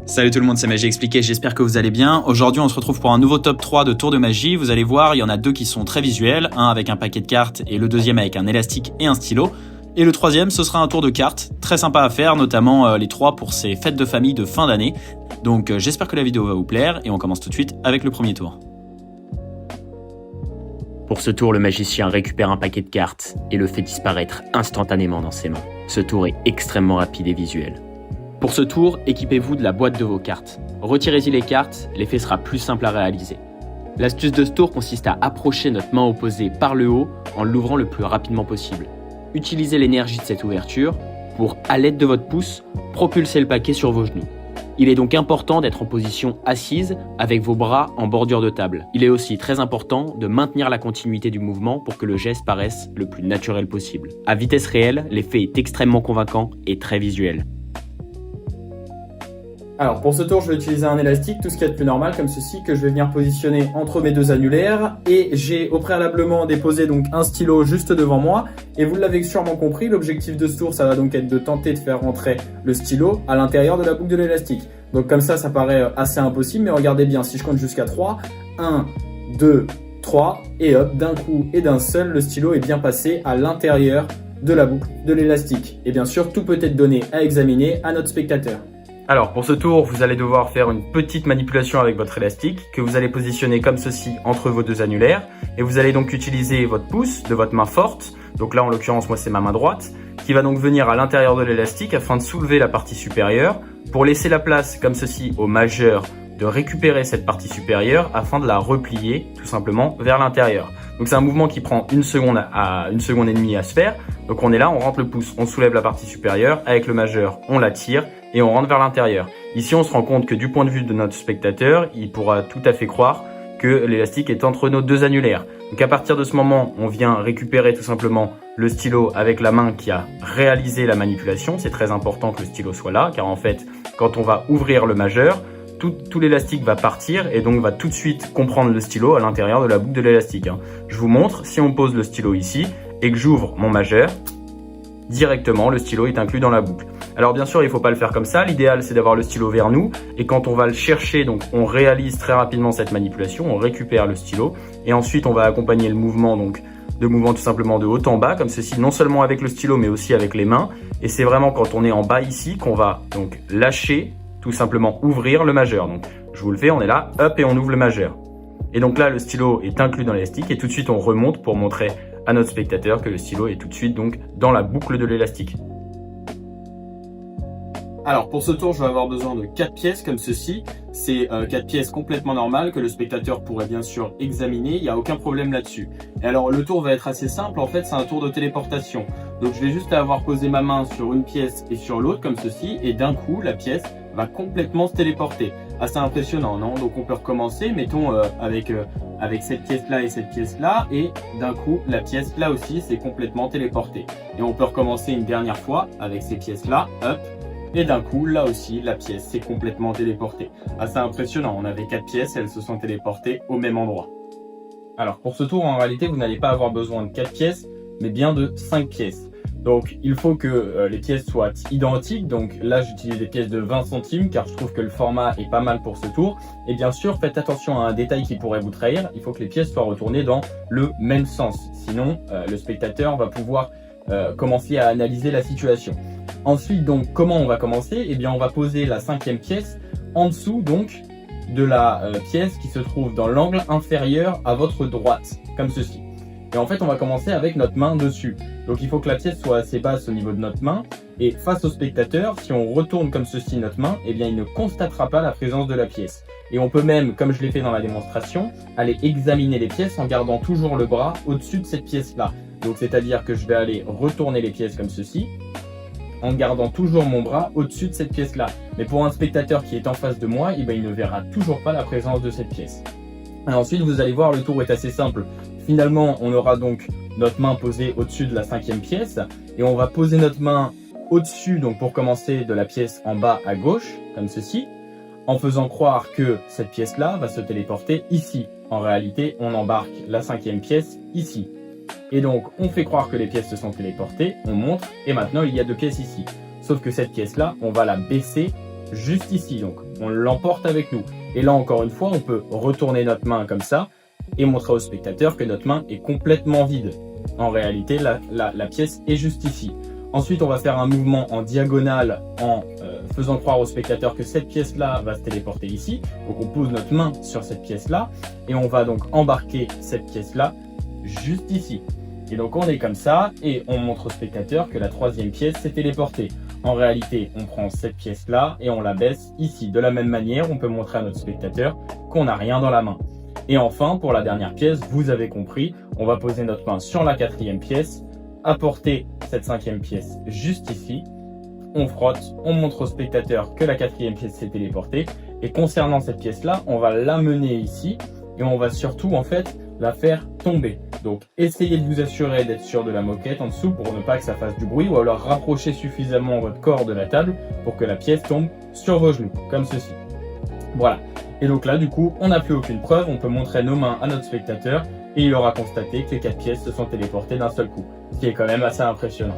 Salut tout le monde, c'est Magie Expliquée, j'espère que vous allez bien. Aujourd'hui on se retrouve pour un nouveau top 3 de tours de magie. Vous allez voir, il y en a deux qui sont très visuels, un avec un paquet de cartes et le deuxième avec un élastique et un stylo. Et le troisième, ce sera un tour de cartes, très sympa à faire, notamment les trois pour ces fêtes de famille de fin d'année. Donc j'espère que la vidéo va vous plaire et on commence tout de suite avec le premier tour. Pour ce tour, le magicien récupère un paquet de cartes et le fait disparaître instantanément dans ses mains. Ce tour est extrêmement rapide et visuel. Pour ce tour, équipez-vous de la boîte de vos cartes. Retirez-y les cartes, l'effet sera plus simple à réaliser. L'astuce de ce tour consiste à approcher notre main opposée par le haut en l'ouvrant le plus rapidement possible. Utilisez l'énergie de cette ouverture pour, à l'aide de votre pouce, propulser le paquet sur vos genoux. Il est donc important d'être en position assise avec vos bras en bordure de table. Il est aussi très important de maintenir la continuité du mouvement pour que le geste paraisse le plus naturel possible. À vitesse réelle, l'effet est extrêmement convaincant et très visuel. Alors pour ce tour, je vais utiliser un élastique, tout ce qu'il y a de plus normal, comme ceci, que je vais venir positionner entre mes deux annulaires. Et j'ai au préalablement déposé donc un stylo juste devant moi. Et vous l'avez sûrement compris, l'objectif de ce tour, ça va donc être de tenter de faire rentrer le stylo à l'intérieur de la boucle de l'élastique. Donc comme ça paraît assez impossible, mais regardez bien, si je compte jusqu'à 3, 1, 2, 3, et hop, d'un coup et d'un seul, le stylo est bien passé à l'intérieur de la boucle de l'élastique. Et bien sûr, tout peut être donné à examiner à notre spectateur. Alors pour ce tour, vous allez devoir faire une petite manipulation avec votre élastique que vous allez positionner comme ceci entre vos deux annulaires et vous allez donc utiliser votre pouce de votre main forte, donc là en l'occurrence moi c'est ma main droite, qui va donc venir à l'intérieur de l'élastique afin de soulever la partie supérieure pour laisser la place comme ceci au majeur de récupérer cette partie supérieure afin de la replier tout simplement vers l'intérieur. Donc c'est un mouvement qui prend une seconde et demie à se faire. Donc on est là, on rentre le pouce, on soulève la partie supérieure, avec le majeur on la tire et on rentre vers l'intérieur. Ici on se rend compte que du point de vue de notre spectateur, il pourra tout à fait croire que l'élastique est entre nos deux annulaires. Donc à partir de ce moment, on vient récupérer tout simplement le stylo avec la main qui a réalisé la manipulation. C'est très important que le stylo soit là, car en fait, quand on va ouvrir le majeur, tout l'élastique va partir et donc va tout de suite comprendre le stylo à l'intérieur de la boucle de l'élastique. Je vous montre, si on pose le stylo ici et que j'ouvre mon majeur, directement le stylo est inclus dans la boucle. Alors bien sûr, il ne faut pas le faire comme ça, l'idéal c'est d'avoir le stylo vers nous et quand on va le chercher, donc on réalise très rapidement cette manipulation, on récupère le stylo et ensuite on va accompagner le mouvement tout simplement de haut en bas comme ceci, non seulement avec le stylo mais aussi avec les mains et c'est vraiment quand on est en bas ici qu'on va donc lâcher, tout simplement ouvrir le majeur. Donc je vous le fais, on est là, hop et on ouvre le majeur. Et donc là le stylo est inclus dans l'élastique et tout de suite on remonte pour montrer à notre spectateur que le stylo est tout de suite donc dans la boucle de l'élastique. Alors pour ce tour, je vais avoir besoin de 4 pièces comme ceci. C'est 4 pièces complètement normales que le spectateur pourrait bien sûr examiner, il n'y a aucun problème là-dessus. Et alors le tour va être assez simple, en fait c'est un tour de téléportation. Donc je vais juste avoir posé ma main sur une pièce et sur l'autre comme ceci et d'un coup la pièce va complètement se téléporter. Assez impressionnant, non? Donc on peut recommencer, mettons avec cette pièce-là et cette pièce-là et d'un coup la pièce là aussi s'est complètement téléportée. Et on peut recommencer une dernière fois avec ces pièces-là, hop. Et d'un coup, là aussi, la pièce s'est complètement téléportée. Assez impressionnant, on avait 4 pièces, elles se sont téléportées au même endroit. Alors pour ce tour, en réalité, vous n'allez pas avoir besoin de 4 pièces, mais bien de 5 pièces. Donc il faut que les pièces soient identiques, donc là j'utilise des pièces de 20 centimes car je trouve que le format est pas mal pour ce tour. Et bien sûr, faites attention à un détail qui pourrait vous trahir, il faut que les pièces soient retournées dans le même sens. Sinon, le spectateur va pouvoir commencer à analyser la situation. Ensuite, donc, comment on va commencer? Eh bien, on va poser la 5e pièce en dessous, donc, de la pièce qui se trouve dans l'angle inférieur à votre droite, comme ceci. Et en fait, on va commencer avec notre main dessus. Donc, il faut que la pièce soit assez basse au niveau de notre main. Et face au spectateur, si on retourne comme ceci notre main, eh bien, il ne constatera pas la présence de la pièce. Et on peut même, comme je l'ai fait dans la démonstration, aller examiner les pièces en gardant toujours le bras au-dessus de cette pièce-là. Donc, c'est-à-dire que je vais aller retourner les pièces comme ceci, en gardant toujours mon bras au-dessus de cette pièce-là. Mais pour un spectateur qui est en face de moi, eh ben, il ne verra toujours pas la présence de cette pièce. Et ensuite, vous allez voir, le tour est assez simple. Finalement, on aura donc notre main posée au-dessus de la 5e pièce et on va poser notre main au-dessus, donc pour commencer, de la pièce en bas à gauche, comme ceci, en faisant croire que cette pièce-là va se téléporter ici. En réalité, on embarque la 5e pièce ici. Et donc, on fait croire que les pièces se sont téléportées, on montre, et maintenant il y a 2 pièces ici. Sauf que cette pièce-là, on va la baisser juste ici. Donc, on l'emporte avec nous. Et là, encore une fois, on peut retourner notre main comme ça et montrer au spectateur que notre main est complètement vide. En réalité, la pièce est juste ici. Ensuite, on va faire un mouvement en diagonale en faisant croire au spectateur que cette pièce-là va se téléporter ici. Donc, on pose notre main sur cette pièce-là et on va donc embarquer cette pièce-là juste ici. Et donc, on est comme ça et on montre au spectateur que la troisième pièce s'est téléportée. En réalité, on prend cette pièce-là et on la baisse ici. De la même manière, on peut montrer à notre spectateur qu'on n'a rien dans la main. Et enfin, pour la dernière pièce, vous avez compris, on va poser notre main sur la quatrième pièce, apporter cette cinquième pièce juste ici, on frotte, on montre au spectateur que la quatrième pièce s'est téléportée, et concernant cette pièce-là, on va l'amener ici, et on va surtout en fait la faire tomber. Donc essayez de vous assurer d'être sûr de la moquette en dessous pour ne pas que ça fasse du bruit, ou alors rapprochez suffisamment votre corps de la table pour que la pièce tombe sur vos genoux, comme ceci. Voilà. Et donc là, du coup, on n'a plus aucune preuve, on peut montrer nos mains à notre spectateur et il aura constaté que les 4 pièces se sont téléportées d'un seul coup, ce qui est quand même assez impressionnant.